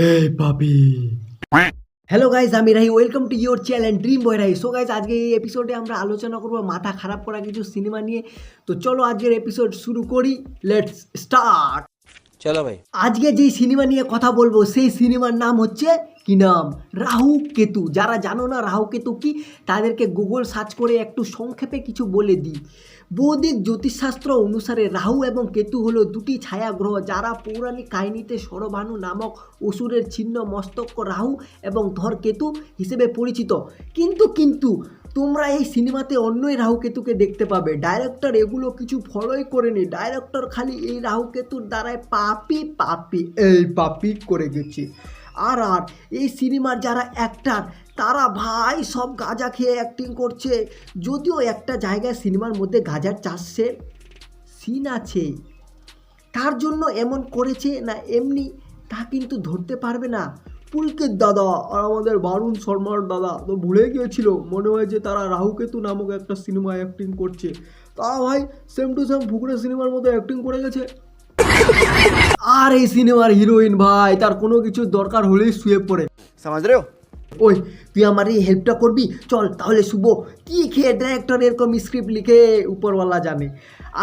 এই পাপি। Hello guys, আমি Rahi. Welcome to your channel dream boy Rahi. So guys, আজকে এই এপিসোডে আমরা আলোচনা করবো মাথা খারাপ করা কিছু সিনেমা নিয়ে। তো চলো আজকের এপিসোড শুরু করি। Let's start. চলো ভাই। আজকে যেই সিনেমা নিয়ে কথা বলবো সেই সিনেমার নাম হচ্ছে কি নাম, রাহু কেতু। যারা জানো না রাহু কেতু কি, তাদেরকে গুগল সার্চ করে একটু সংক্ষেপে কিছু বলে দিই। বৈদিক জ্যোতিষশাস্ত্র অনুসারে রাহু এবং কেতু হলো দুটি ছায়া গ্রহ, যারা পৌরাণিক কাহিনীতে সরভানু নামক অসুরের ছিন্ন মস্তক রাহু এবং ধর কেতু হিসেবে পরিচিত। কিন্তু তোমরা এই সিনেমাতে অন্যই রাহু কেতুকে দেখতে পাবে। ডাইরেক্টর এগুলো কিছু ফলোই করেনি। ডাইরেক্টর খালি এই রাহু কেতুর দ্বারাই পাপি করে গেছে। আর এই সিনেমার যারা অ্যাক্টার, তারা ভাই সব গাঁজা খেয়ে অ্যাক্টিং করছে। যদিও একটা জায়গায় সিনেমার মধ্যে গাঁজার চাষের সিন আছে, তার জন্য এমন করেছে না এমনি তা কিন্তু ধরতে পারবে না। পুলকের দাদা আর আমাদের বারুণ শর্মার দাদা তো ভুলে গিয়েছিল, মনে হয় যে তারা রাহুকেতু নামক একটা সিনেমায় অ্যাক্টিং করছে। তা ভাই সেম টু সেম ফুকরে সিনেমার মধ্যে অ্যাক্টিং করে গেছে। আর এই সিনেমার হিরোইন ভাই, তার কোনো কিছুর দরকার হলেই শুয়ে পড়ে। সমাজ রে ওই তুই আমার এই হেল্পটা করবি, চল তাহলে শুভ। কি খেয়ে ডাইরেক্টর এরকম স্ক্রিপ্ট লিখে, উপরওয়ালা জানে।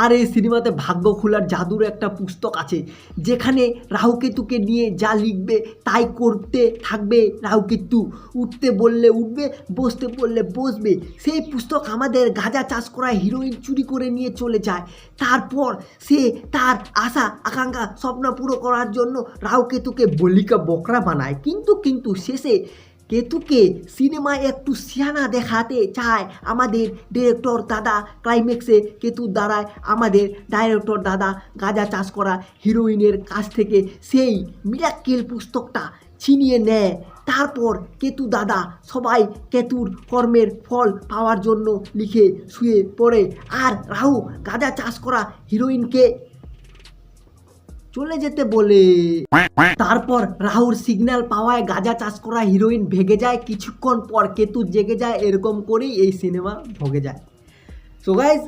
আর এই সিনেমাতে ভাগ্য খোলার জাদুর একটা পুস্তক আছে, যেখানে রাহুকেতুকে নিয়ে যা লিখবে তাই করতে থাকবে রাহুকেতু। উঠতে বললে উঠবে, বসতে বললে বসবে। সেই পুস্তক আমাদের গাঁজা চাষ করা হিরোইন চুরি করে নিয়ে চলে যায়। তারপর সে তার আশা আকাঙ্ক্ষা স্বপ্ন পুরো করার জন্য রাহুকেতুকে বলিকা বকরা বানায়। কিন্তু শেষে কেতুকে সিনেমায় একটু সিয়ানা দেখাতে চায় আমাদের ডিরেক্টর দাদা। ক্লাইম্যাক্সে কেতুর দ্বারায় আমাদের ডাইরেক্টর দাদা গাঁজা চাষ করা হিরোইনের কাছ থেকে সেই মিরাক্কেল পুস্তকটা ছিনিয়ে নেয়। তারপর কেতু দাদা সবাই কেতুর কর্মের ফল পাওয়ার জন্য লিখে শুয়ে পড়ে। আর রাহু গাঁজা চাষ করা হিরোইনকে চলে যেতে বলে। তারপর রাহুর সিগন্যাল পাওয়ায় গাঁজা চাষ করা হিরোইন ভেগে যায়। কিছুক্ষণ পর কেতু জেগে যায়। এরকম করেই এই সিনেমা ভগে যায়। সো গাইজ,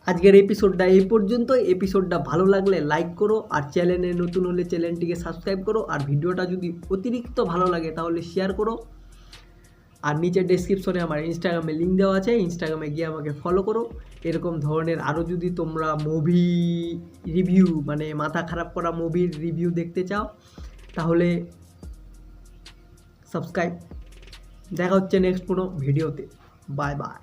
আজকের এপিসোডটা এই পর্যন্ত। এপিসোডটা ভালো লাগলে লাইক করো, আর চ্যানেলে নতুন হলে চ্যানেলটিকে সাবস্ক্রাইব করো, আর ভিডিওটা যদি অতিরিক্ত ভালো লাগে তাহলে শেয়ার করো। আর নিচে ডেসক্রিপশনে আমার ইনস্টাগ্রামে লিঙ্ক দেওয়া আছে, ইনস্টাগ্রামে গিয়ে আমাকে ফলো করো। এরকম ধরনের আরও যদি তোমরা মুভি রিভিউ, মানে মাথা খারাপ করা মুভির রিভিউ দেখতে চাও, তাহলে সাবস্ক্রাইব। দেখা হচ্ছে নেক্সট কোনো ভিডিওতে। Bye bye.